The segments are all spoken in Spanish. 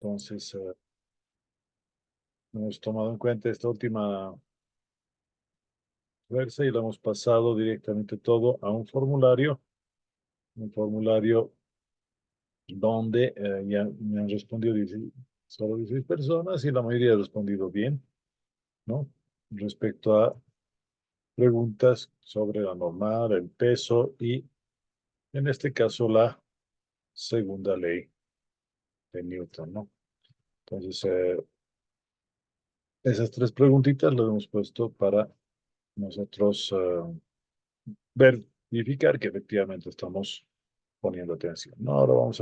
Entonces, hemos tomado en cuenta esta última fuerza y lo hemos pasado directamente todo a un formulario donde ya me han respondido solo 16 personas y la mayoría ha respondido bien, ¿no? Respecto a preguntas sobre la normal, el peso y, en este caso, la segunda ley de Newton, ¿no? Entonces, esas tres preguntitas las hemos puesto para nosotros verificar que efectivamente estamos poniendo atención. ¿No? Ahora vamos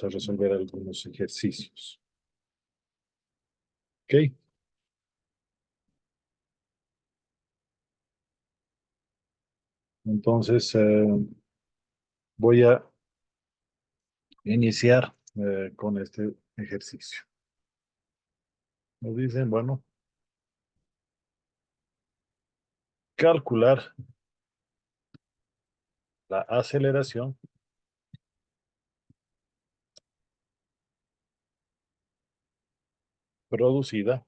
a resolver algunos ejercicios. ¿Ok? Entonces, voy a iniciar con este ejercicio. Nos dicen, bueno, calcular la aceleración producida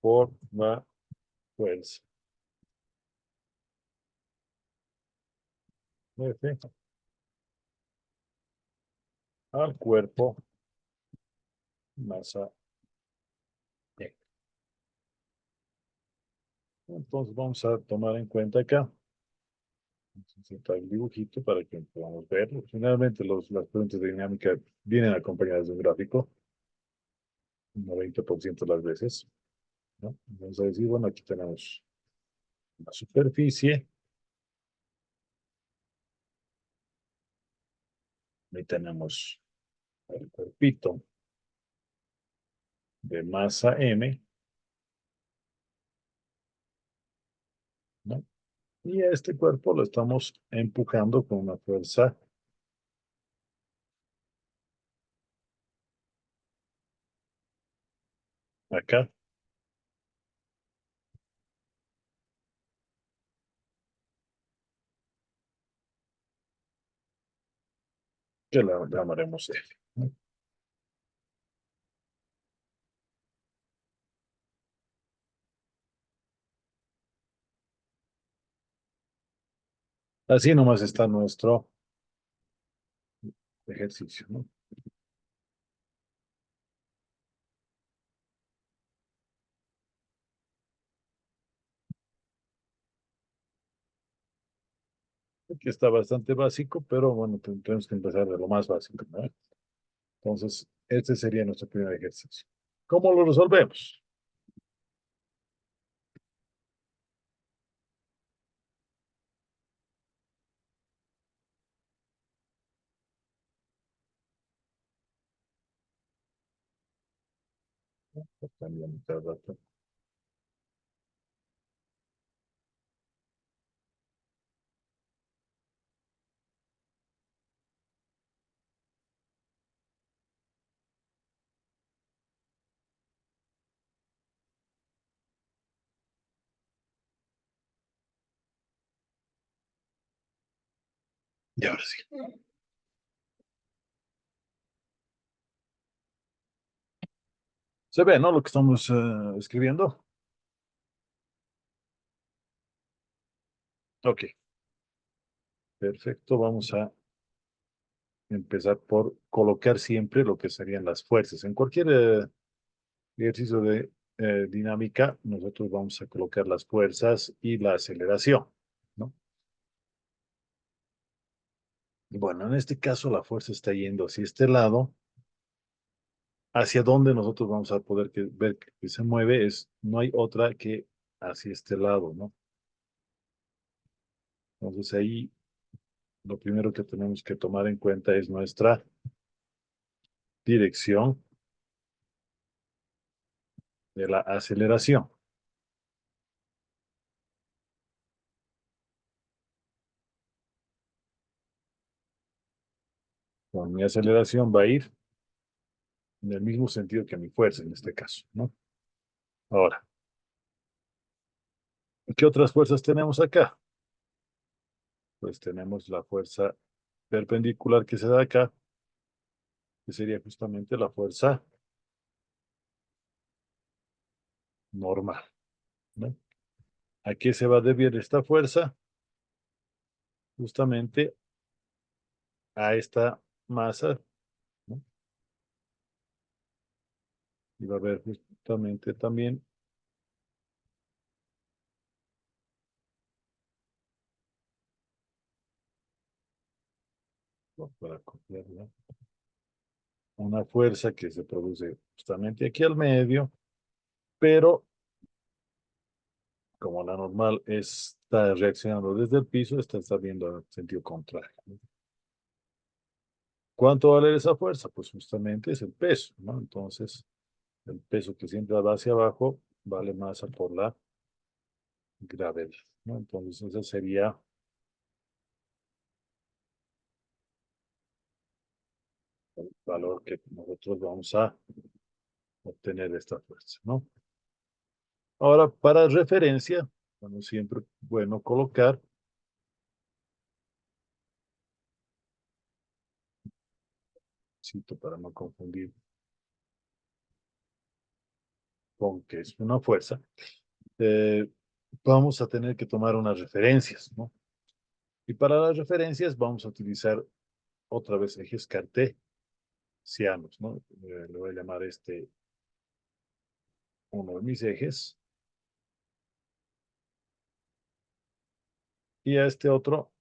por la fuerza F al cuerpo masa E. Entonces vamos a tomar en cuenta acá, vamos a insertar el dibujito para que podamos verlo. Finalmente, las preguntas de dinámica vienen acompañadas de un gráfico, un 90% de las veces, ¿no? Vamos a decir, bueno, aquí tenemos la superficie, ahí tenemos el cuerpito de masa M, ¿no? Y a este cuerpo lo estamos empujando con una fuerza acá, que la llamaremos F, ¿no? Así nomás está nuestro ejercicio, ¿no? Aquí está bastante básico, pero bueno, tenemos que empezar de lo más básico, ¿no? Entonces, este sería nuestro primer ejercicio. ¿Cómo lo resolvemos? Pues también cada rato. Y ahora sí. Se ve, ¿no? Lo que estamos escribiendo. Ok, perfecto. Vamos a empezar por colocar siempre lo que serían las fuerzas. En cualquier ejercicio de dinámica, nosotros vamos a colocar las fuerzas y la aceleración, ¿no? Bueno, en este caso la fuerza está yendo hacia este lado. Hacia dónde nosotros vamos a poder ver que se mueve no hay otra que hacia este lado, ¿no? Entonces ahí lo primero que tenemos que tomar en cuenta es nuestra dirección de la aceleración. Con mi aceleración va a ir en el mismo sentido que mi fuerza en este caso, ¿no? Ahora, ¿qué otras fuerzas tenemos acá? pues tenemos la fuerza perpendicular que se da acá, que sería justamente la fuerza normal, ¿no? ¿A qué se va a deber esta fuerza? Justamente a esta masa, ¿no? Y va a haber justamente también, ¿no? Para copiarla, una fuerza que se produce justamente aquí al medio, pero como la normal está reaccionando desde el piso, esta está viendo en sentido contrario, ¿no? ¿Cuánto vale esa fuerza? Pues justamente es el peso, ¿no? Entonces, el peso que siempre va hacia abajo vale masa por la gravedad, ¿no? Entonces, ese sería el valor que nosotros vamos a obtener de esta fuerza, ¿no? Ahora, para referencia, bueno, siempre bueno colocar, cito para no confundir con que es una fuerza, eh, vamos a tener que tomar unas referencias, ¿no? Y para las referencias vamos a utilizar otra vez ejes cartesianos, ¿no? Le voy a llamar este uno de mis ejes y a este otro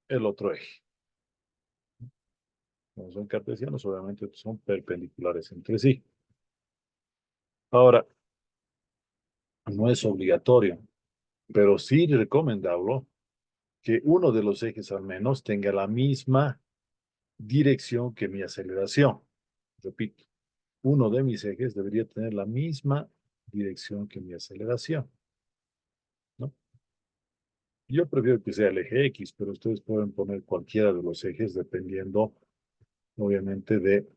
el otro eje. Como son cartesianos, obviamente son perpendiculares entre sí. Ahora, no es obligatorio, pero sí recomendable que uno de los ejes al menos tenga la misma dirección que mi aceleración. Repito, uno de mis ejes debería tener la misma dirección que mi aceleración, ¿no? Yo prefiero que sea el eje X, pero ustedes pueden poner cualquiera de los ejes dependiendo, obviamente, de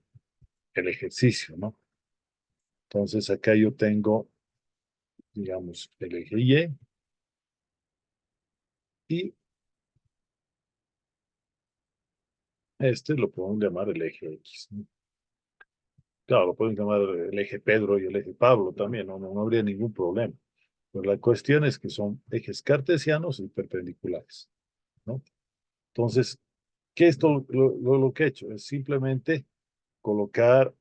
el ejercicio, ¿no? Entonces, acá yo tengo, digamos, el eje y este lo podemos llamar el eje X, ¿no? Claro, lo pueden llamar el eje Pedro y el eje Pablo también, no habría ningún problema. Pero la cuestión es que son ejes cartesianos y perpendiculares, ¿no? Entonces, ¿qué es lo que he hecho? Es simplemente colocar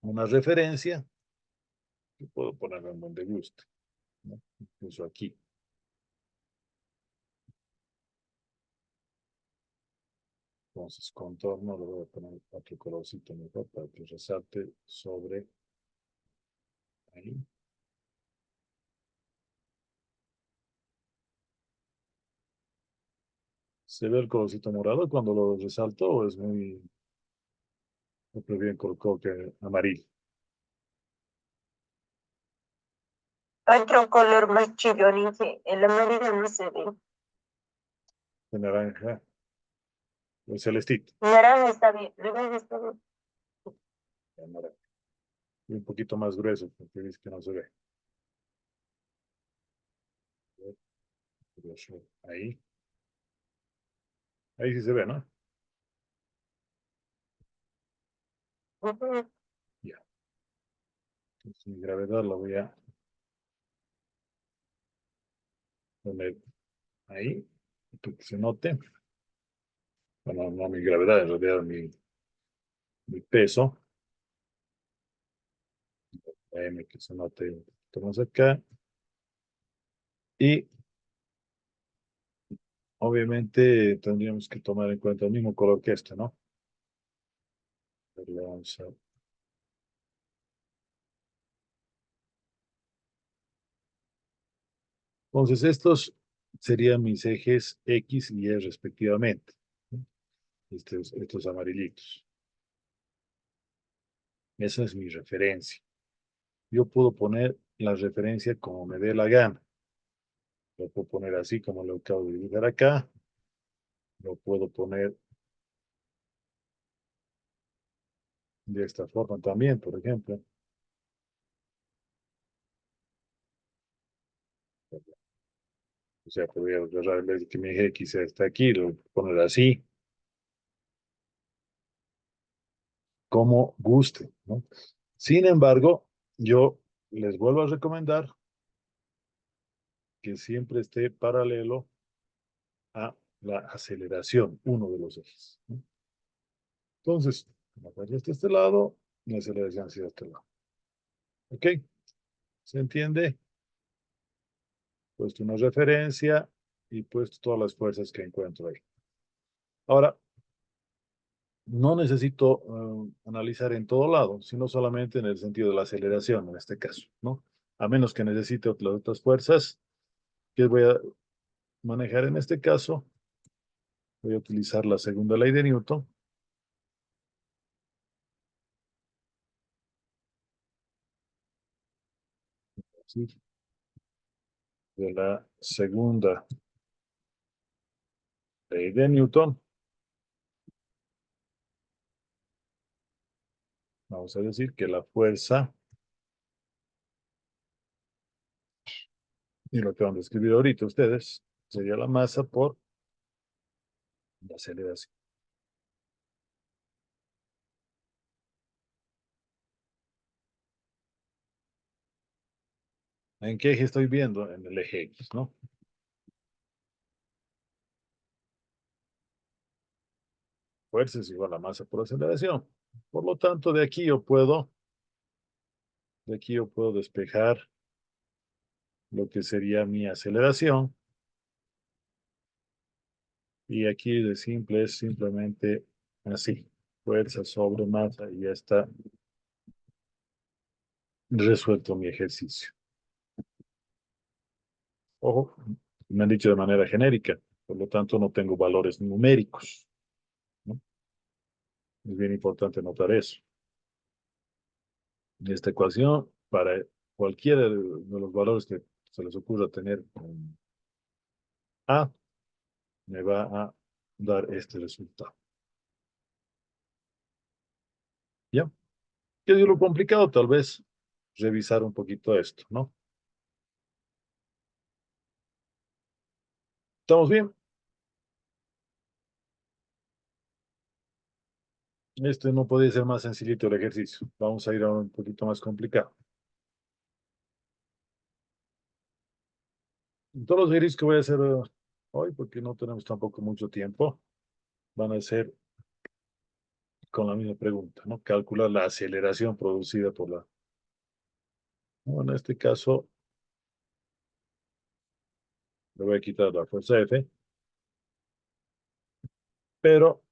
una referencia que puedo poner en donde guste, ¿no? Incluso aquí. Entonces, contorno, le voy a poner otro colorcito mejor para que resalte sobre ahí. ¿Se ve el colorcito morado cuando lo resalto o es muy, muy bien colocado que amarillo? Otro color más chillón, dice, el amarillo no se ve. De naranja, el celestito, Naranja está bien, naranja está bien. el naranja. Y un poquito más grueso, porque dice que no se ve. Ahí, ahí sí se ve, ¿no? Ujú. Ya. Entonces, mi gravedad la voy a poner ahí, para que se note. Bueno, no mi gravedad, en realidad mi peso. M que se note un poquito más acá. Y obviamente tendríamos que tomar en cuenta el mismo color que este, ¿no? Pero le vamos a... Entonces, estos serían mis ejes X y Y respectivamente, ¿no? Estos amarillitos. Esa es mi referencia. Yo puedo poner la referencia como me dé la gana. Lo puedo poner así como lo acabo de dibujar acá. Lo puedo poner de esta forma también, por ejemplo. O sea, podría agarrar en vez de que mi eje X está aquí, lo poner así, como guste, ¿no? Sin embargo, yo les vuelvo a recomendar que siempre esté paralelo a la aceleración, uno de los ejes, ¿no? Entonces, la fuerza está de este lado, la aceleración hacia este lado. ¿Ok? ¿Se entiende? Puesto una referencia y puesto todas las fuerzas que encuentro ahí. Ahora, no necesito analizar en todo lado, sino solamente en el sentido de la aceleración, en este caso, ¿no? A menos que necesite otras fuerzas que voy a manejar en este caso, voy a utilizar la segunda ley de Newton. ¿Sí? De la segunda ley de Newton, vamos a decir que la fuerza, y lo que van a escribir ahorita ustedes, sería la masa por la aceleración. ¿En qué eje estoy viendo? En el eje X, ¿no? Fuerza es igual a masa por aceleración. Por lo tanto, de aquí yo puedo despejar lo que sería mi aceleración. Y aquí de simple es simplemente así. Fuerza sobre masa y ya está resuelto mi ejercicio. Ojo, me han dicho de manera genérica, por lo tanto no tengo valores numéricos, ¿no? Es bien importante notar eso. En esta ecuación, para cualquiera de los valores que se les ocurra tener A, me va a dar este resultado. ¿Ya? ¿Qué es lo complicado? Tal vez revisar un poquito esto, ¿no? ¿Estamos bien? Este no podía ser más sencillito el ejercicio. Vamos a ir a un poquito más complicado. Todos los ejercicios que voy a hacer hoy, porque no tenemos tampoco mucho tiempo, van a ser con la misma pregunta, ¿no? Calcular la aceleración producida por la... ¿no? En este caso, le voy a quitar la fuerza F, pero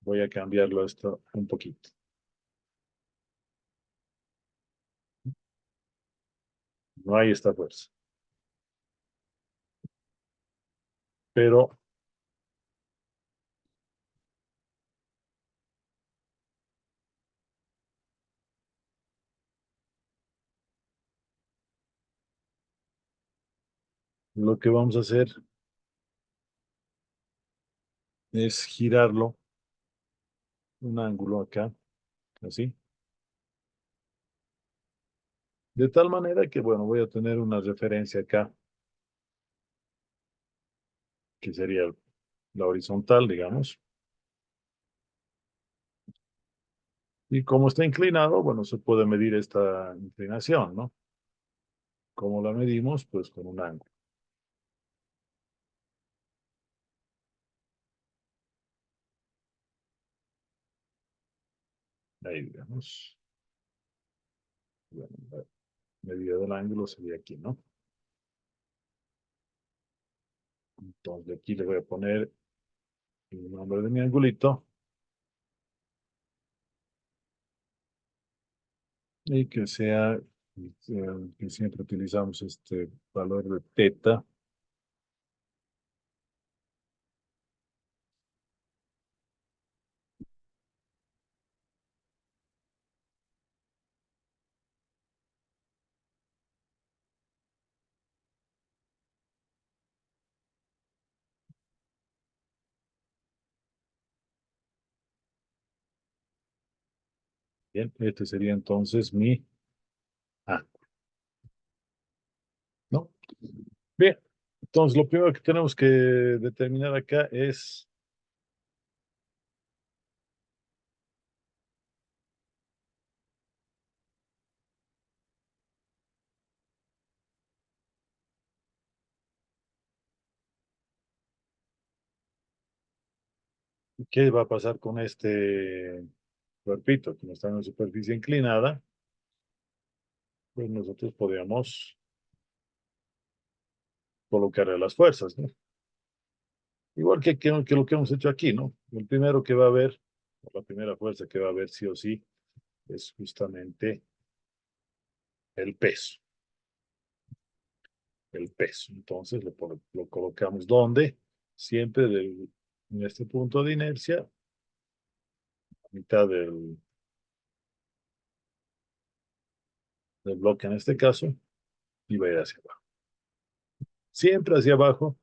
voy a cambiarlo esto un poquito. No hay esta fuerza. Pero lo que vamos a hacer es girarlo un ángulo acá, así. De tal manera que, bueno, voy a tener una referencia acá, que sería la horizontal, digamos. Y como está inclinado, bueno, se puede medir esta inclinación, ¿no? ¿Cómo la medimos? Pues con un ángulo. Ahí, digamos. Bueno, la medida del ángulo sería aquí, ¿no? Entonces aquí le voy a poner el nombre de mi angulito y que sea, que siempre utilizamos este valor de teta. Bien, este sería entonces mi Bien, entonces lo primero que tenemos que determinar acá es qué va a pasar con este cuerpito, como está en una superficie inclinada, pues nosotros podríamos colocarle las fuerzas, ¿no? Igual que lo que hemos hecho aquí, ¿no? El primero que va a haber, o la primera fuerza que va a haber sí o sí, es justamente el peso, el peso. Entonces lo colocamos donde, siempre en este punto de inercia, a mitad del bloque en este caso, y va a ir hacia abajo. Siempre hacia abajo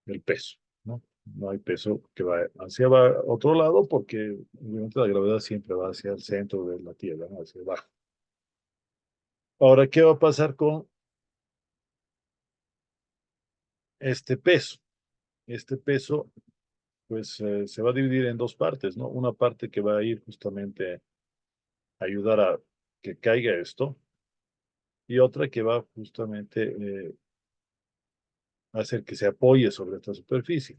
el peso, ¿no? No hay peso que va hacia otro lado porque obviamente la gravedad siempre va hacia el centro de la Tierra, ¿no? Hacia abajo. Ahora, ¿qué va a pasar con este peso? Este peso, pues, se va a dividir en dos partes, ¿no? Una parte que va a ir justamente a ayudar a que caiga esto y otra que va justamente a hacer que se apoye sobre esta superficie.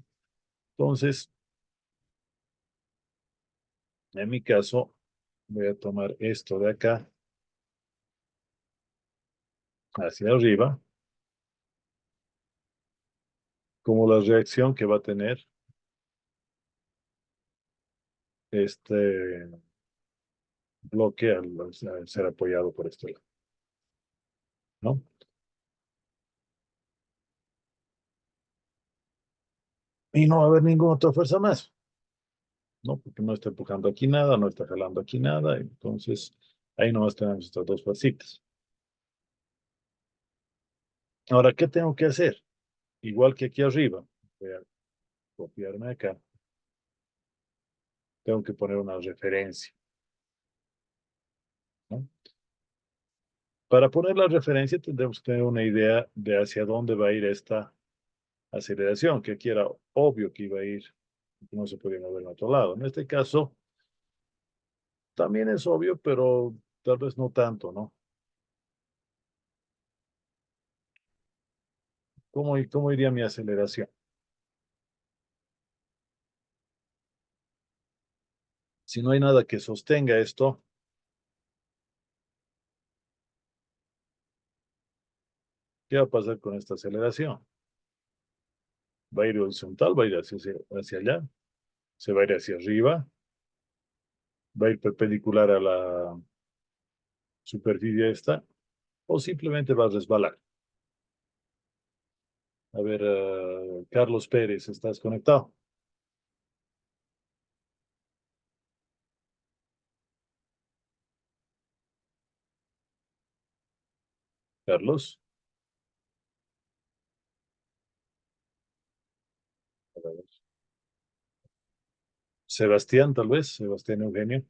Entonces, en mi caso, voy a tomar esto de acá hacia arriba como la reacción que va a tener este bloque al ser apoyado por este lado, ¿no? Y no va a haber ninguna otra fuerza más, ¿no? Porque no está empujando aquí nada, no está jalando aquí nada, entonces ahí nomás tenemos estas dos fuercitas. Ahora, ¿qué tengo que hacer? Igual que aquí arriba, voy a copiarme acá, tengo que poner una referencia, ¿no? Para poner la referencia tendremos que tener una idea de hacia dónde va a ir esta aceleración, que aquí era obvio que iba a ir, que no se podía mover en otro lado. En este caso, también es obvio, pero tal vez no tanto, ¿no? ¿Cómo iría mi aceleración? Si no hay nada que sostenga esto, ¿qué va a pasar con esta aceleración? Va a ir horizontal, va a ir hacia allá, se va a ir hacia arriba, va a ir perpendicular a la superficie esta, o simplemente va a resbalar. A ver, Carlos Pérez, ¿estás conectado? Carlos. Sebastián, tal vez, Sebastián Eugenio.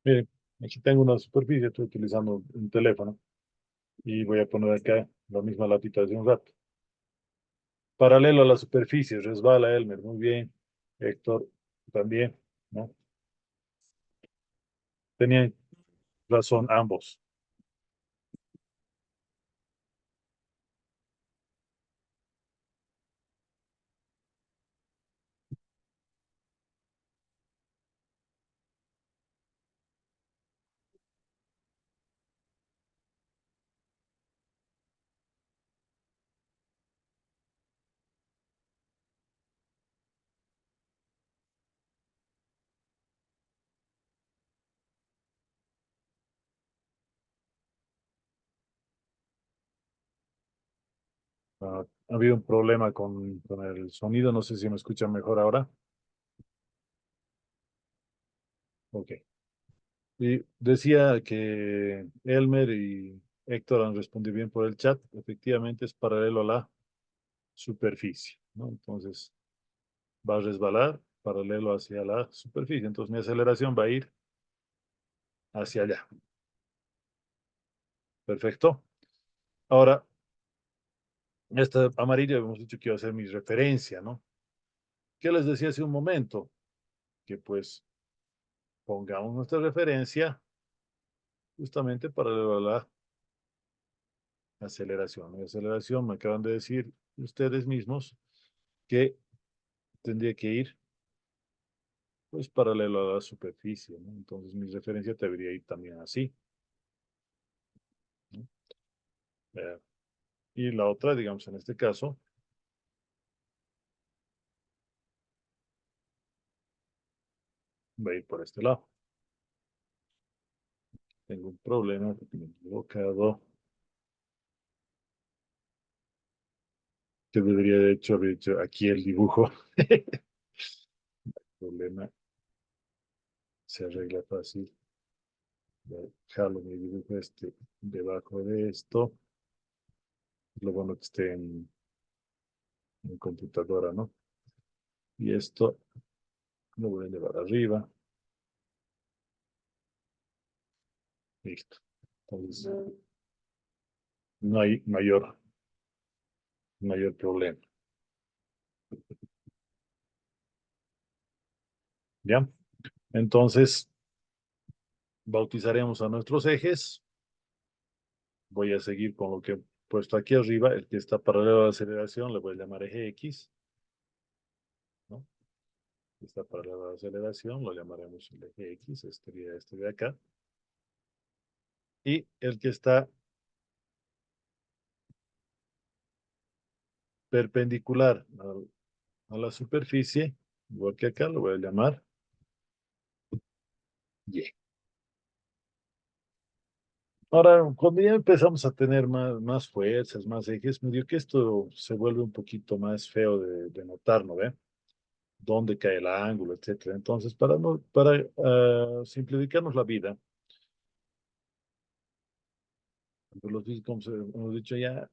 Mire, aquí tengo una superficie, estoy utilizando un teléfono y voy a poner acá la misma latitud de un rato. Paralelo a la superficie, resbala Elmer, muy bien. Héctor, también, ¿no? Tenían razón ambos. Ha habido un problema con el sonido, no sé si me escuchan mejor ahora. Ok. Y decía que Elmer y Héctor han respondido bien por el chat. Efectivamente es paralelo a la superficie, ¿no? Entonces, va a resbalar paralelo hacia la superficie. Entonces mi aceleración va a ir hacia allá. Perfecto. Ahora, esta amarilla hemos dicho que iba a ser mi referencia, ¿no? ¿Qué les decía hace un momento? Que pues pongamos nuestra referencia justamente paralelo a la aceleración. La aceleración me acaban de decir ustedes mismos que tendría que ir pues paralelo a la superficie, ¿no? Entonces mi referencia debería ir también así, ¿no? Y la otra, digamos, en este caso, va a ir por este lado. Tengo un problema porque me he equivocado. Que debería de hecho haber hecho aquí el dibujo. El problema se arregla fácil. Jalo mi dibujo este debajo de esto. Lo bueno que esté en computadora, ¿no? Y esto lo voy a llevar arriba. Listo. Entonces, no hay mayor problema. ¿Ya? Entonces, bautizaremos a nuestros ejes. Voy a seguir con lo que he puesto aquí arriba. El que está paralelo a la aceleración le voy a llamar eje X, ¿no? Está paralelo a la aceleración, lo llamaremos el eje X, este sería este de acá. Y el que está perpendicular a la superficie, igual que acá, lo voy a llamar Y. Ahora, cuando ya empezamos a tener más fuerzas, más ejes, medio que esto se vuelve un poquito más feo de notar, ¿no ve? Dónde cae el ángulo, etcétera. Entonces, para simplificarnos la vida, pues los físicos hemos dicho ya,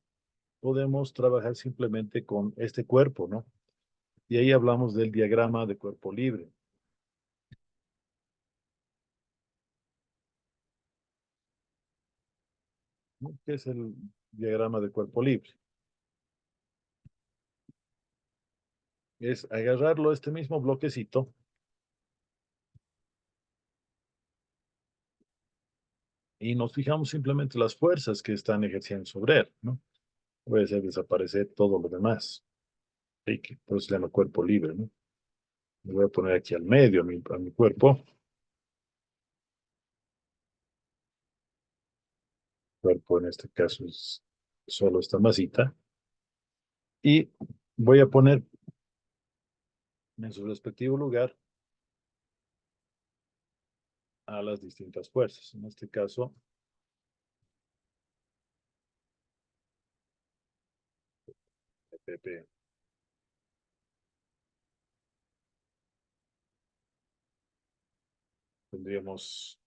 podemos trabajar simplemente con este cuerpo, ¿no? Y ahí hablamos del diagrama de cuerpo libre, ¿no? ¿Qué es el diagrama de cuerpo libre? Es agarrarlo, este mismo bloquecito, y nos fijamos simplemente las fuerzas que están ejerciendo sobre él, ¿no? Voy a hacer desaparecer todo lo demás. Y que pues se llama cuerpo libre, ¿no? Me voy a poner aquí al medio a mi cuerpo. Cuerpo en este caso es solo esta masita. Y voy a poner en su respectivo lugar a las distintas fuerzas. En este caso, PP. Tendríamos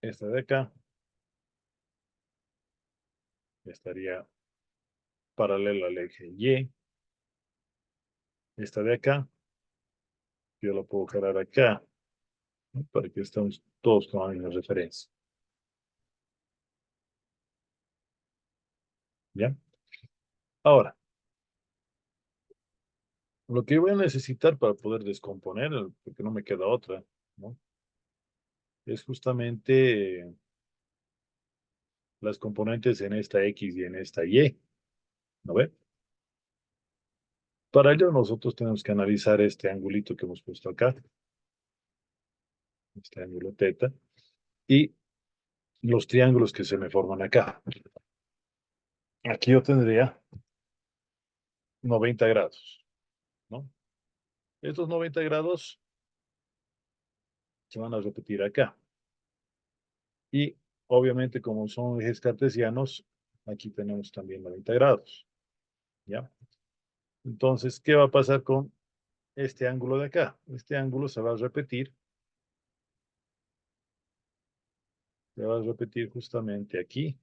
esta de acá, estaría paralela al eje Y. Esta de acá, yo la puedo jalar acá, ¿no? Para que estemos todos con la misma referencia. ¿Ya? Ahora, lo que voy a necesitar para poder descomponer, porque no me queda otra, ¿no? Es justamente las componentes en esta X y en esta Y, ¿no ve? Para ello nosotros tenemos que analizar este angulito que hemos puesto acá, este ángulo teta, y los triángulos que se me forman acá. Aquí yo tendría 90 grados, ¿no? Estos 90 grados se van a repetir acá. Y obviamente como son ejes cartesianos, aquí tenemos también 90 grados, ¿ya? Entonces, ¿qué va a pasar con este ángulo de acá? Este ángulo se va a repetir se va a repetir justamente aquí.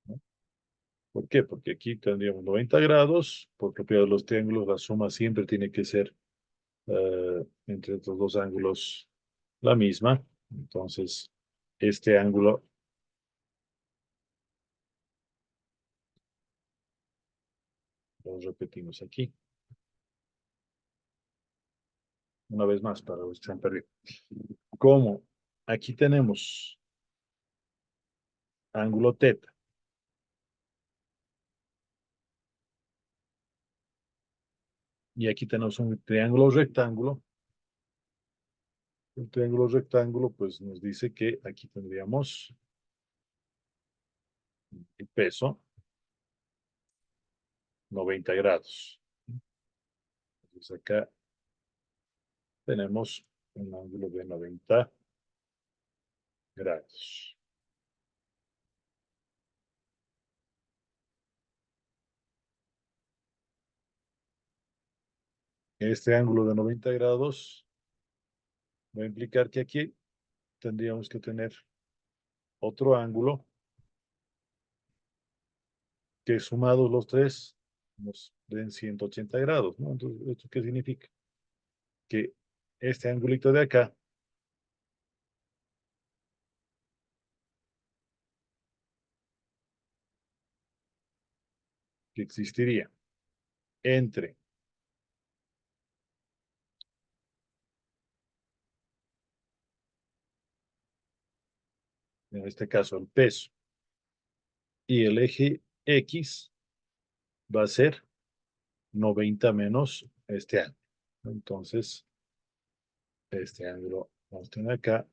¿No? ¿Por qué? Porque aquí tendríamos 90 grados, por propiedad de los triángulos, la suma siempre tiene que ser entre estos dos ángulos la misma. Entonces, este ángulo lo repetimos aquí. Una vez más para los que se han perdido. Como aquí tenemos ángulo teta y aquí tenemos un triángulo rectángulo, el triángulo rectángulo pues nos dice que aquí tendríamos el peso 90 grados. Entonces acá tenemos un ángulo de 90 grados. Este ángulo de 90 grados va a implicar que aquí tendríamos que tener otro ángulo que sumados los tres nos den 180 grados, ¿no? Entonces, ¿esto qué significa? Que este angulito de acá que existiría entre, en este caso, el peso y el eje X va a ser 90 menos este ángulo. Entonces, este ángulo vamos a tener acá.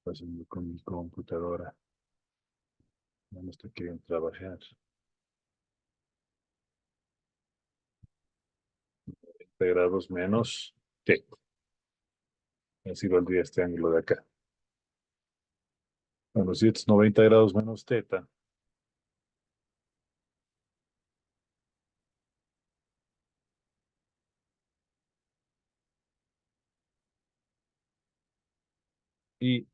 Haciendo con mi computadora. No me está queriendo trabajar. Grados menos T. Así valdría este ángulo de acá. Bueno, si es 90 grados menos teta, y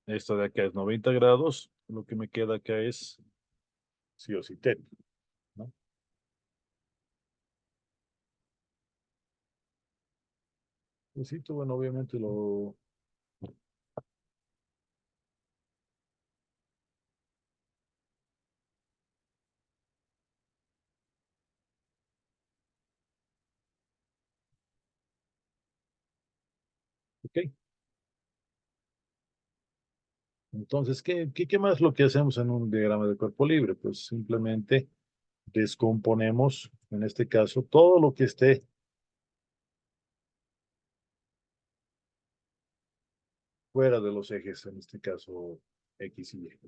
esto de acá es 90 grados, lo que me queda acá es sí o sí teta, ¿no? Necesito, bueno, obviamente lo... Ok. Entonces, ¿qué más lo que hacemos en un diagrama de cuerpo libre? Pues simplemente descomponemos, en este caso, todo lo que esté fuera de los ejes, en este caso X y Y.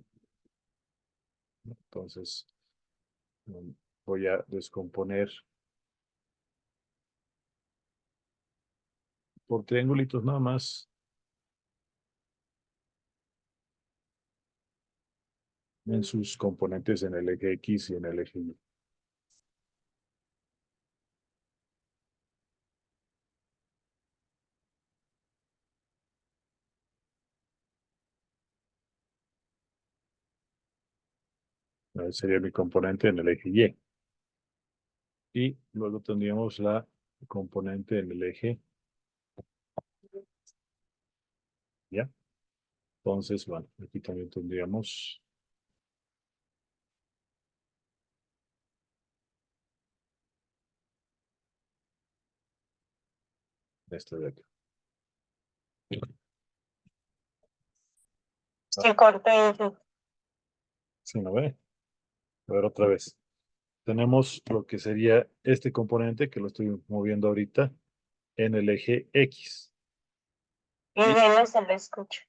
Entonces, voy a descomponer por triangulitos nada más en sus componentes en el eje X y en el eje Y. Sería mi componente en el eje Y. Y luego tendríamos la componente en el eje Y. Entonces, bueno, aquí también tendríamos este de acá. Se cortó eso. ¿Sí no ve? A ver otra vez. Tenemos lo que sería este componente que lo estoy moviendo ahorita en el eje X. Y ya no se lo escucha.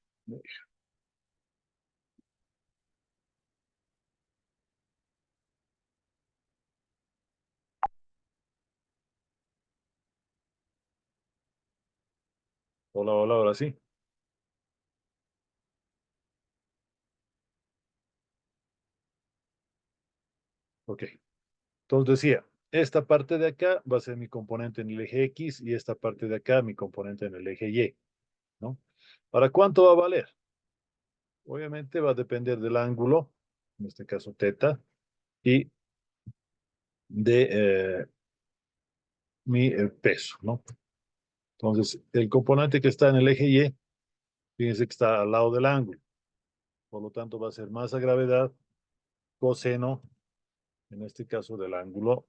Hola, hola, ahora sí. Ok. Entonces decía, esta parte de acá va a ser mi componente en el eje X y esta parte de acá mi componente en el eje Y, ¿no? ¿Para cuánto va a valer? Obviamente va a depender del ángulo, en este caso teta, y de mi peso, ¿no? Entonces, el componente que está en el eje Y, fíjense que está al lado del ángulo. Por lo tanto, va a ser masa gravedad coseno, en este caso del ángulo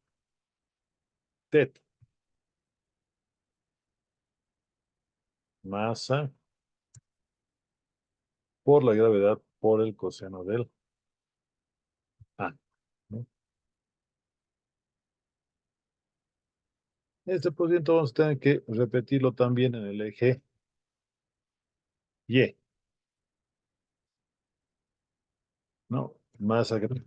teta. Masa por la gravedad por el coseno del ángulo, ¿no? Este por ciento vamos a tener que repetirlo también en el eje Y, ¿no? Masa gravedad.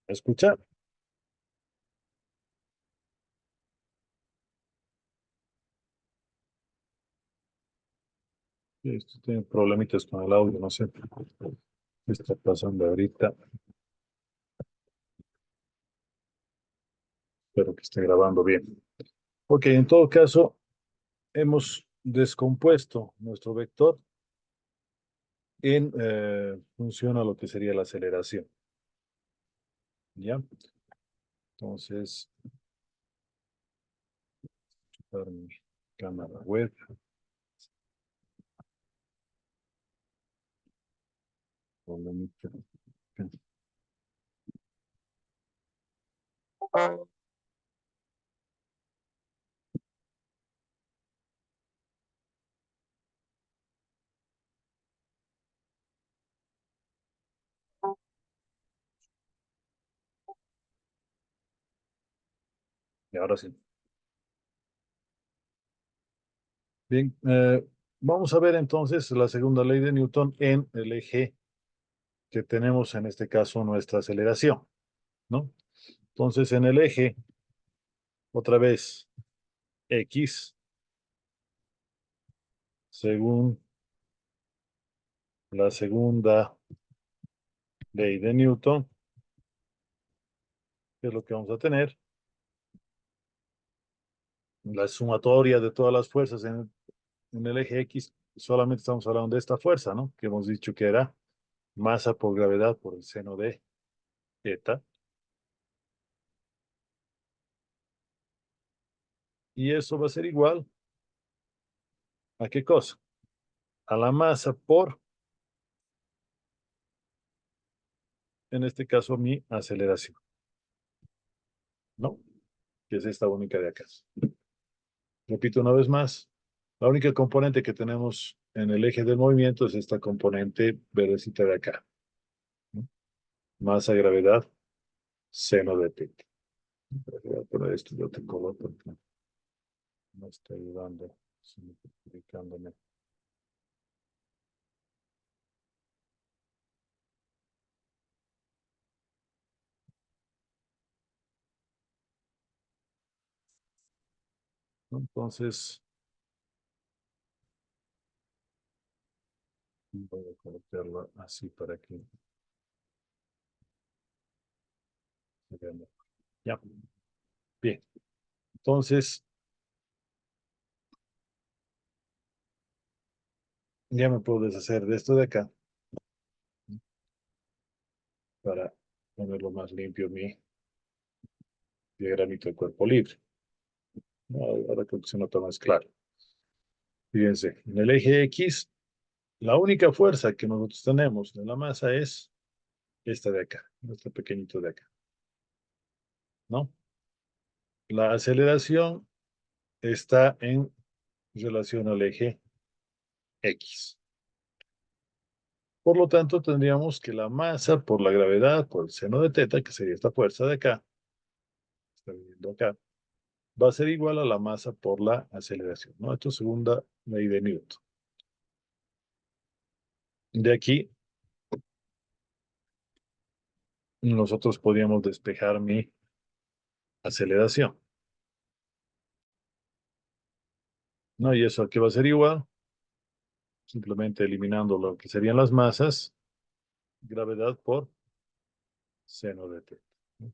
¿Escucha? Esto tiene problemitas con el audio, no sé qué está pasando ahorita. Espero que esté grabando bien. Ok, en todo caso, hemos descompuesto nuestro vector en función a lo que sería la aceleración. ¿Ya? Entonces, para mi cámara web, problemita. Y ahora sí. Bien, vamos a ver entonces la segunda ley de Newton en el eje que tenemos en este caso nuestra aceleración, ¿no? Entonces, en el eje, otra vez, X, según la segunda ley de Newton, ¿qué es lo que vamos a tener? La sumatoria de todas las fuerzas en el eje X, solamente estamos hablando de esta fuerza, ¿no? Que hemos dicho que era masa por gravedad por el seno de eta. Y eso va a ser igual a qué cosa? A la masa por, en este caso, mi aceleración, ¿no? Que es esta única de acá. Repito una vez más, la única componente que tenemos en el eje del movimiento es esta componente verdecita de acá, ¿no? Masa, gravedad, seno de θ. Voy a poner esto de otro color porque no está ayudando, simplificándome. Entonces, voy a colocarlo así para que Ya. Bien. Entonces, ya me puedo deshacer de esto de acá para ponerlo más limpio mi diagramito de cuerpo libre. No, ahora creo que se nota más claro. Fíjense, en el eje X, la única fuerza que nosotros tenemos de la masa es esta de acá, este pequeñito de acá, ¿no? La aceleración está en relación al eje X. Por lo tanto, tendríamos que la masa por la gravedad, por el seno de teta, que sería esta fuerza de acá, está viendo acá, va a ser igual a la masa por la aceleración, ¿no? Esto es segunda ley de Newton. De aquí, nosotros podríamos despejar mi aceleración, ¿no? Y eso aquí va a ser igual, simplemente eliminando lo que serían las masas, gravedad por seno de teta, ¿no?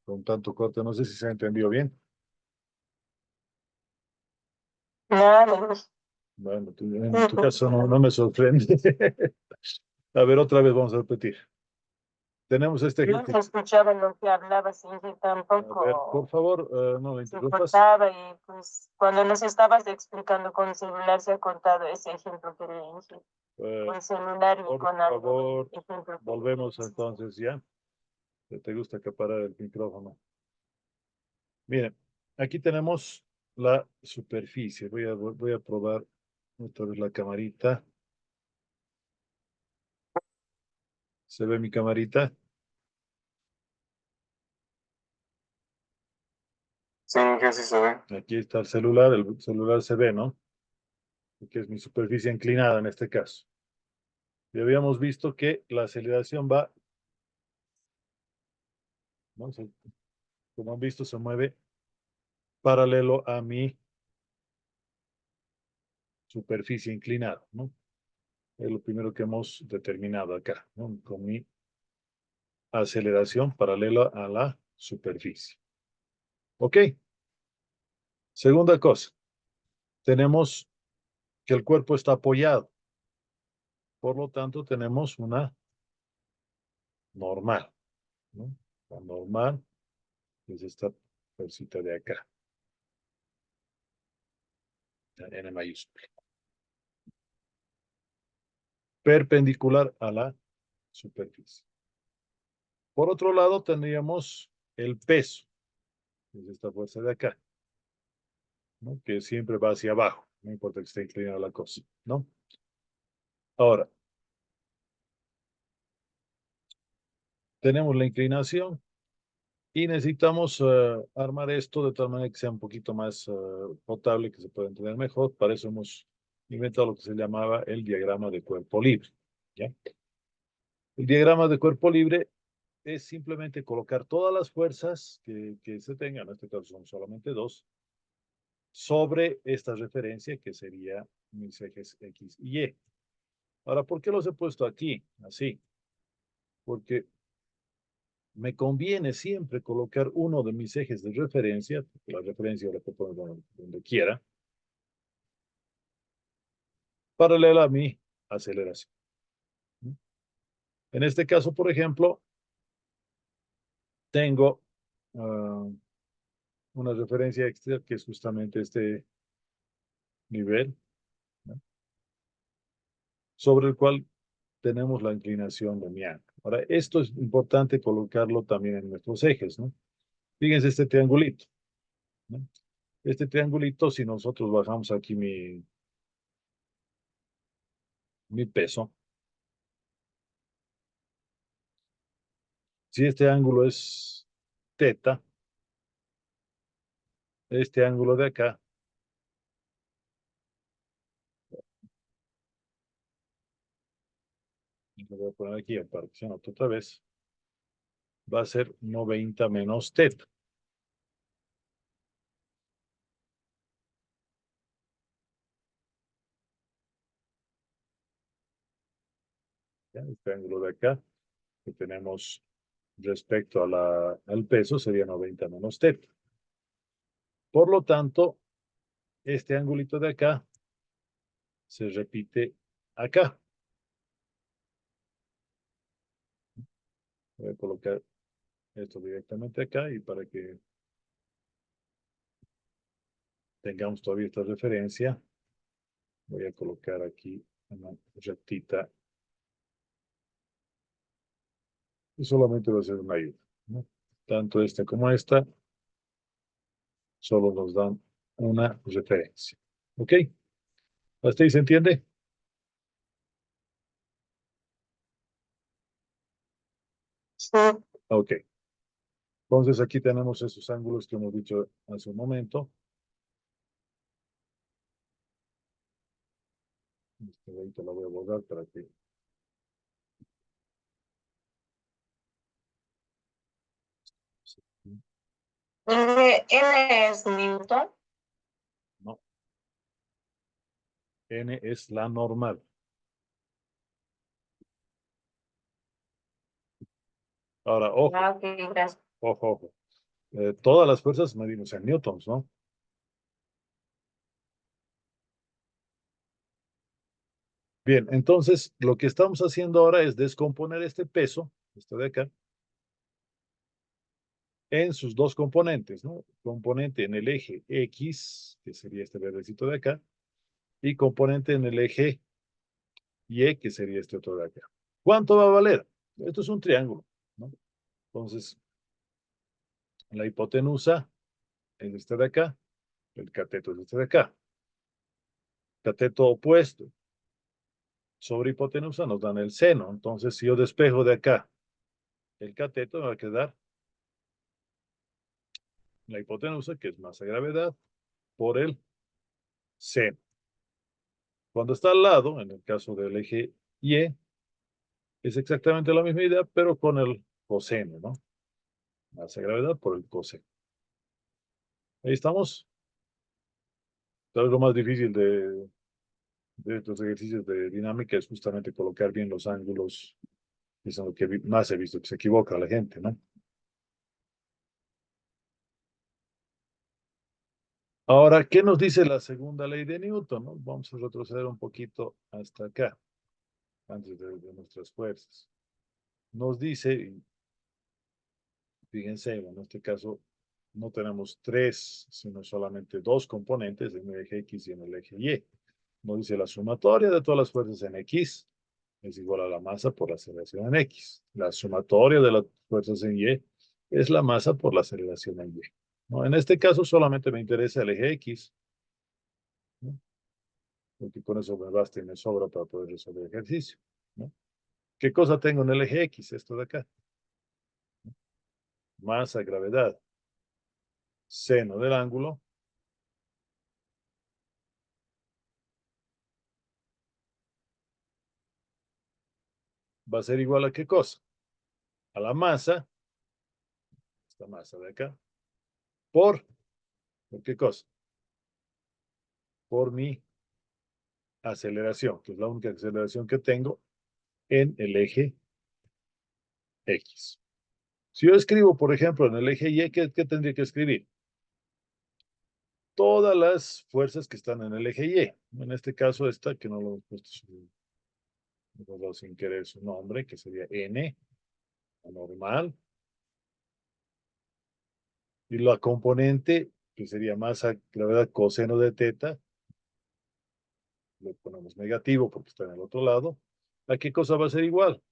Con tanto corte, no sé si se ha entendido bien. No, Bueno, en tu caso no me sorprende. A ver, otra vez vamos a repetir. Tenemos este no se ejercicio. escuchaba lo que hablabas y yo A ver, por tampoco favor, no me se interrumpas. cortaba y pues cuando nos estabas explicando con el celular se ha cortado ese ejemplo que le dije. Eh, Con celular y por con algo, favor, ejemplo que le volvemos dije. entonces ya. Que te gusta acaparar el micrófono. Miren, aquí tenemos la superficie. Voy a probar otra vez la camarita. ¿Se ve mi camarita? Sí, que sí se ve. Aquí está el celular se ve, ¿no? Que es mi superficie inclinada en este caso. Y habíamos visto que la aceleración va, ¿no? Como han visto, se mueve paralelo a mi superficie inclinada, ¿no? Es lo primero que hemos determinado acá, ¿no? Con mi aceleración paralela a la superficie. ¿Ok? Segunda cosa, tenemos que el cuerpo está apoyado. Por lo tanto, tenemos una normal, ¿no? La normal es esta fuercita de acá, la N mayúscula, perpendicular a la superficie. Por otro lado, tendríamos el peso, que es esta fuerza de acá, ¿no? Que siempre va hacia abajo, no importa que esté inclinada la cosa, ¿no? Ahora, tenemos la inclinación y necesitamos armar esto de tal manera que sea un poquito más potable, que se pueda entender mejor. Para eso hemos inventado lo que se llamaba el diagrama de cuerpo libre, ¿ya? El diagrama de cuerpo libre es simplemente colocar todas las fuerzas que se tengan, en este caso son solamente dos, sobre esta referencia que sería mis ejes X y Y. Ahora, ¿por qué los he puesto aquí? Así. Porque me conviene siempre colocar uno de mis ejes de referencia, la referencia la puedo poner donde quiera, paralela a mi aceleración. En este caso, por ejemplo, tengo una referencia extra que es justamente este nivel, ¿no? Sobre el cual tenemos la inclinación de mi ángulo. Ahora, esto es importante colocarlo también en nuestros ejes, ¿no? Fíjense este triangulito, ¿no? Este triangulito, si nosotros bajamos aquí mi peso, si este ángulo es teta, este ángulo de acá, lo voy a poner aquí para que se note otra vez, va a ser 90 menos teta. ¿ya? Este ángulo de acá que tenemos respecto a al peso sería 90 menos teta. Por lo tanto, este angulito de acá se repite acá. Voy a colocar esto directamente acá y para que tengamos todavía esta referencia, voy a colocar aquí una rectita y solamente va a ser una ayuda, ¿no? Tanto esta como esta solo nos dan una referencia. ¿Ok? ¿Hasta ahí se entiende? Sí. Ok. Entonces aquí tenemos esos ángulos que hemos dicho hace un momento. Ahorita la voy a borrar para que... N es Newton. No, N es la normal. Ahora, ojo, Ah, ok, gracias. ojo, ojo. Todas las fuerzas medimos en newtons, ¿no? Bien, entonces lo que estamos haciendo ahora es descomponer este peso, esto de acá, en sus dos componentes, ¿no? Componente en el eje X, que sería este verdecito de acá, y componente en el eje Y, que sería este otro de acá. ¿Cuánto va a valer? Esto es un triángulo, ¿no? Entonces, la hipotenusa es este de acá, el cateto es este de acá. Cateto opuesto sobre hipotenusa nos dan el seno. Entonces, si yo despejo de acá el cateto, me va a quedar la hipotenusa, que es masa gravedad, por el seno. Cuando está al lado, en el caso del eje Y, es exactamente la misma idea, pero con el coseno, ¿no? Masa gravedad por el coseno. Ahí estamos. Tal vez lo más difícil de estos ejercicios de dinámica es justamente colocar bien los ángulos, que es lo que más he visto que se equivoca la gente, ¿no? Ahora, ¿qué nos dice la segunda ley de Newton? ¿No? Vamos a retroceder un poquito hasta acá, antes de nuestras fuerzas. Nos dice, y fíjense, en este caso no tenemos tres, sino solamente dos componentes en el eje X y en el eje Y. Nos dice la sumatoria de todas las fuerzas en X es igual a la masa por la aceleración en X. La sumatoria de las fuerzas en Y es la masa por la aceleración en Y. ¿No? En este caso solamente me interesa el eje X, ¿no? Porque con eso me basta y me sobra para poder resolver el ejercicio, ¿no? ¿Qué cosa tengo en el eje X? Esto de acá. Masa, gravedad, seno del ángulo, va a ser igual a qué cosa? A la masa, esta masa de acá, ¿por qué cosa? Por mi aceleración, que es la única aceleración que tengo en el eje X. Si yo escribo, por ejemplo, en el eje Y, ¿qué tendría que escribir? Todas las fuerzas que están en el eje Y. En este caso, esta que no lo hemos puesto sin querer su nombre, que sería N, normal. Y la componente, que sería masa, gravedad, coseno de teta, le ponemos negativo porque está en el otro lado. ¿A qué cosa va a ser igual?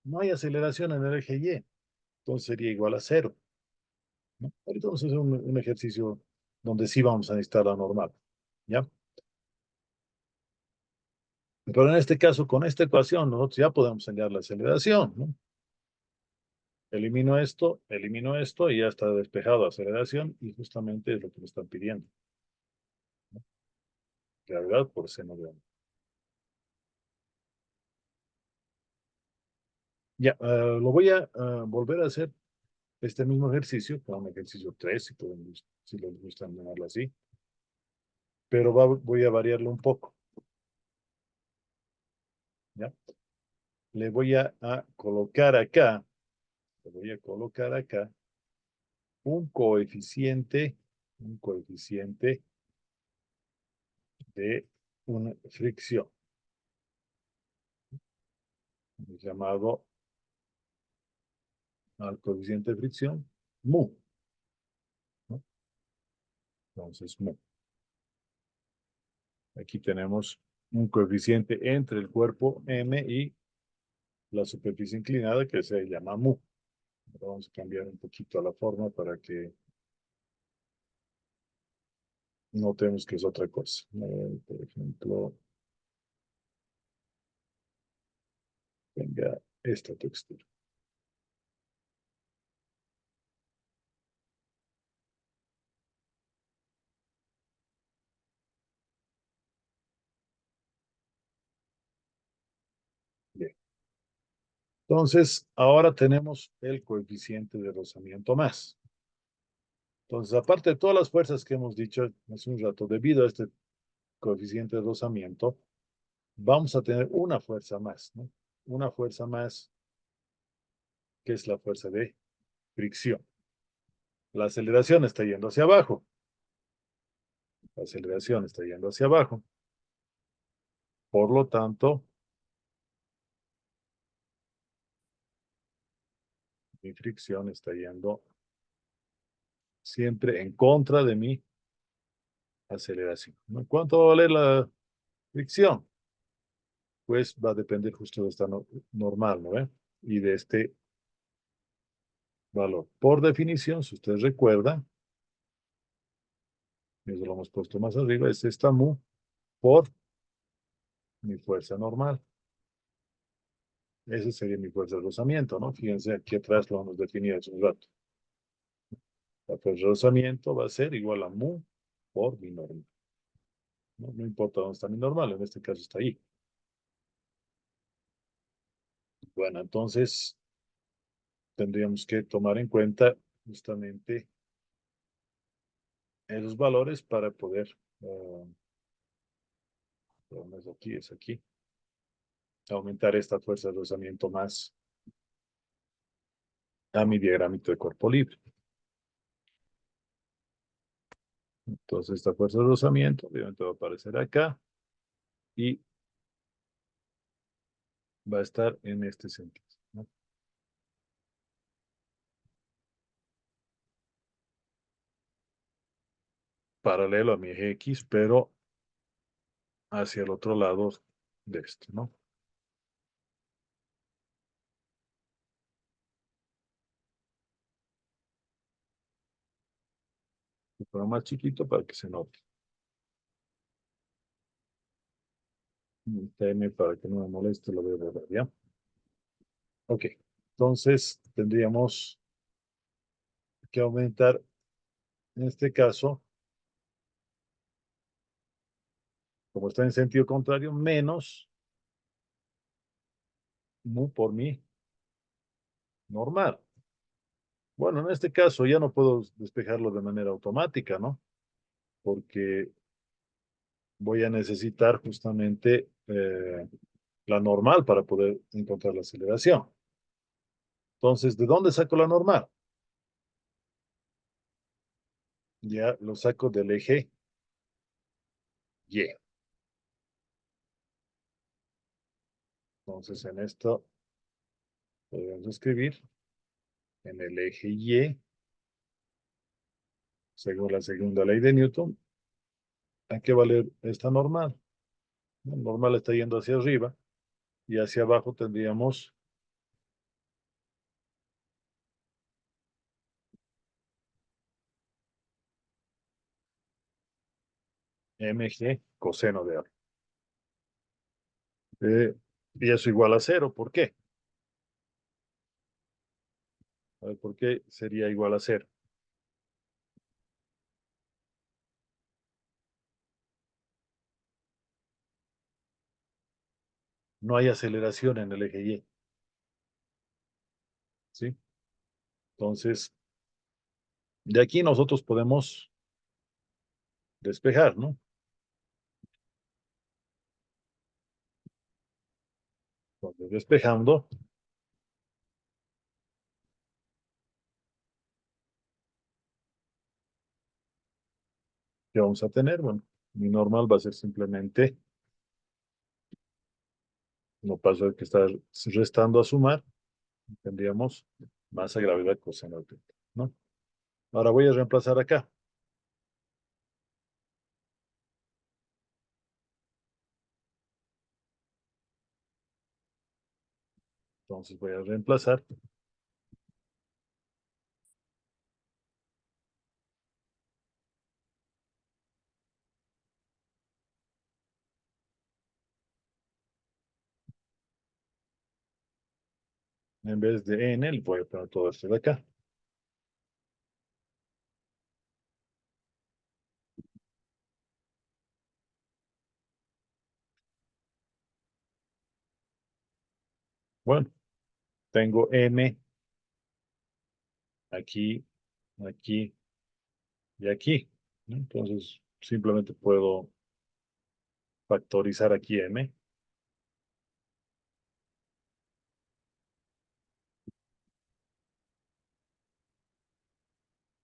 No hay aceleración en el eje Y, entonces sería igual a cero, ¿no? Ahorita vamos a hacer un ejercicio donde sí vamos a necesitar la normal, ¿ya? Pero en este caso, con esta ecuación, nosotros ya podemos hallar la aceleración, ¿no? Elimino esto y ya está despejado la aceleración y justamente es lo que me están pidiendo, ¿no? Gravedad por seno de onda. Ya, lo voy a volver a hacer este mismo ejercicio, con un ejercicio 3, si les gusta llamarlo así, pero voy a variarlo un poco, ¿ya? le voy a colocar acá, un coeficiente de una fricción, llamado al coeficiente de fricción mu, ¿no? Entonces, mu. Aquí tenemos un coeficiente entre el cuerpo M y la superficie inclinada que se llama mu. Vamos a cambiar un poquito la forma para que notemos que es otra cosa. Por ejemplo, venga esta textura. Bien. Entonces, ahora tenemos el coeficiente de rozamiento más. Entonces, aparte de todas las fuerzas que hemos dicho hace un rato, debido a este coeficiente de rozamiento, vamos a tener una fuerza más, ¿no? Una fuerza más, que es la fuerza de fricción. La aceleración está yendo hacia abajo. La aceleración está yendo hacia abajo. Por lo tanto, mi fricción está yendo siempre en contra de mi aceleración, ¿no? ¿Cuánto va a valer la fricción? Pues va a depender justo de esta normal, ¿no? Y de este valor. Por definición, si ustedes recuerdan, eso lo hemos puesto más arriba, es esta mu por mi fuerza normal. Esa sería mi fuerza de rozamiento, ¿no? Fíjense, aquí atrás lo hemos definido hace un rato. La fuerza de rozamiento va a ser igual a mu por mi normal. No, no importa dónde está mi normal, en este caso está ahí. Bueno, entonces tendríamos que tomar en cuenta justamente esos valores para poder, no es aquí, aumentar esta fuerza de rozamiento más a mi diagramito de cuerpo libre. Entonces esta fuerza de rozamiento obviamente va a aparecer acá y va a estar en este sentido, ¿no? Paralelo a mi eje X, pero hacia el otro lado de este, ¿no? Un poco más chiquito para que se note. TM para que no me moleste, lo voy a borrar, ¿ya? Ok, entonces tendríamos que aumentar, en este caso, como está en sentido contrario, menos mu por mi normal. Bueno, en este caso ya no puedo despejarlo de manera automática, ¿no? Porque voy a necesitar justamente la normal para poder encontrar la aceleración. Entonces, ¿de dónde saco la normal? Ya lo saco del eje Y. Entonces, en esto podemos escribir en el eje Y, según la segunda ley de Newton, hay que valer esta normal. La normal está yendo hacia arriba y hacia abajo tendríamos mg coseno de A. Y eso igual a cero. ¿Por qué? A ver, ¿por qué sería igual a cero? No hay aceleración en el eje Y. ¿Sí? Entonces, de aquí nosotros podemos despejar, ¿no? Entonces despejando. ¿Qué vamos a tener? Bueno, mi normal va a ser simplemente, no paso de que está restando a sumar, tendríamos masa, gravedad, coseno de teta, ¿no? Ahora voy a reemplazar acá. Entonces voy a reemplazar. En vez de n, le voy a poner todo esto de acá. Bueno, tengo m aquí, aquí y aquí, ¿no? Entonces, simplemente puedo factorizar aquí m.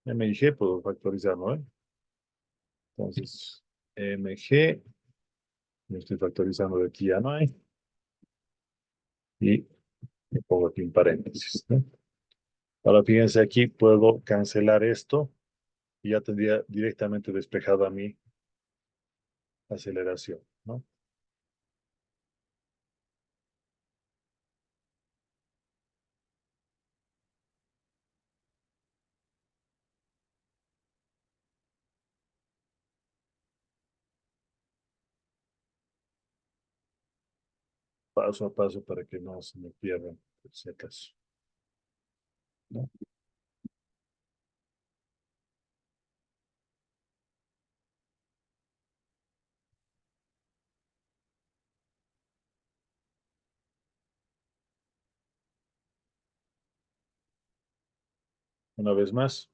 M y g puedo factorizar, ¿no? Entonces, mg, lo estoy factorizando de aquí ya no hay. Y le pongo aquí en paréntesis, ¿no? Ahora fíjense aquí, puedo cancelar esto y ya tendría directamente despejada mi aceleración, ¿no? Paso a paso para que no se me pierdan, por si acaso, ¿no? Una vez más,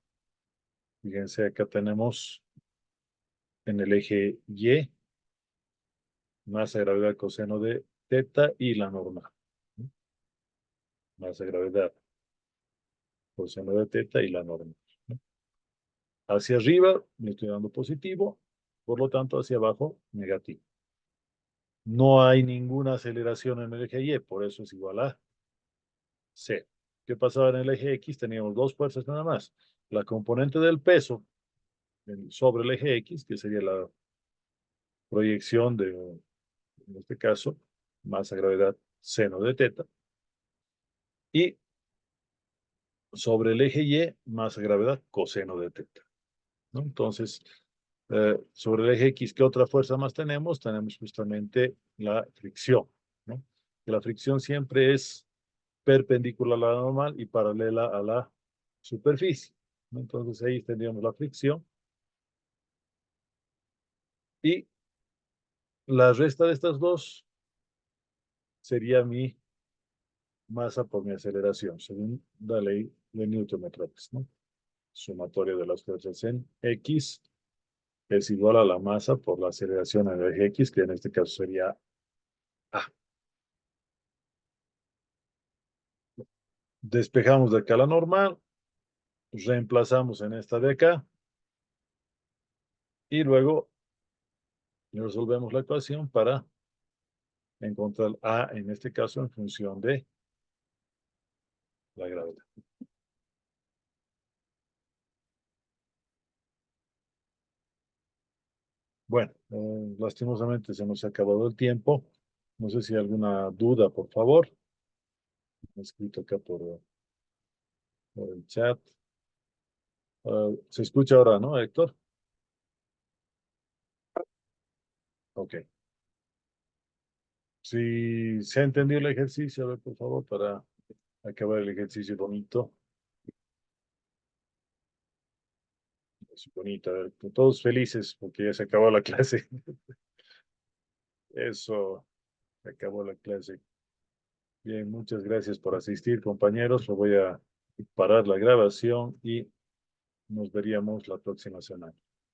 fíjense, acá tenemos en el eje Y, masa, gravedad, coseno de teta y la normal, ¿no? Masa, gravedad, coseno de teta y la normal, ¿no? Hacia arriba le estoy dando positivo, por lo tanto hacia abajo negativo. No hay ninguna aceleración en el eje Y, por eso es igual a C. ¿Qué pasaba en el eje X? Teníamos dos fuerzas nada más. La componente del peso sobre el eje X, que sería la proyección de, en este caso, masa, gravedad, seno de teta, y sobre el eje Y, masa, gravedad, coseno de teta, ¿no? Entonces, sobre el eje X, ¿qué otra fuerza más tenemos? Tenemos justamente la fricción, ¿no? Que la fricción siempre es perpendicular a la normal y paralela a la superficie, ¿no? Entonces ahí tendríamos la fricción y la resta de estas dos sería mi masa por mi aceleración, según la ley de Newton-Metropes, ¿no? Sumatoria de las fuerzas en X es igual a la masa por la aceleración en el eje X, que en este caso sería A. Despejamos de acá la normal, reemplazamos en esta de acá y luego resolvemos la ecuación para encontrar A, en este caso, en función de la gravedad. Bueno, lastimosamente se nos ha acabado el tiempo. No sé si hay alguna duda, por favor. He escrito acá por el chat. Se escucha ahora, ¿no, Héctor? Ok. Si se ha entendido el ejercicio, a ver, por favor, para acabar el ejercicio bonito. Es bonito, a ver, todos felices porque ya se acabó la clase. Eso, se acabó la clase. Bien, muchas gracias por asistir, compañeros. Lo voy a parar la grabación y nos veríamos la próxima semana.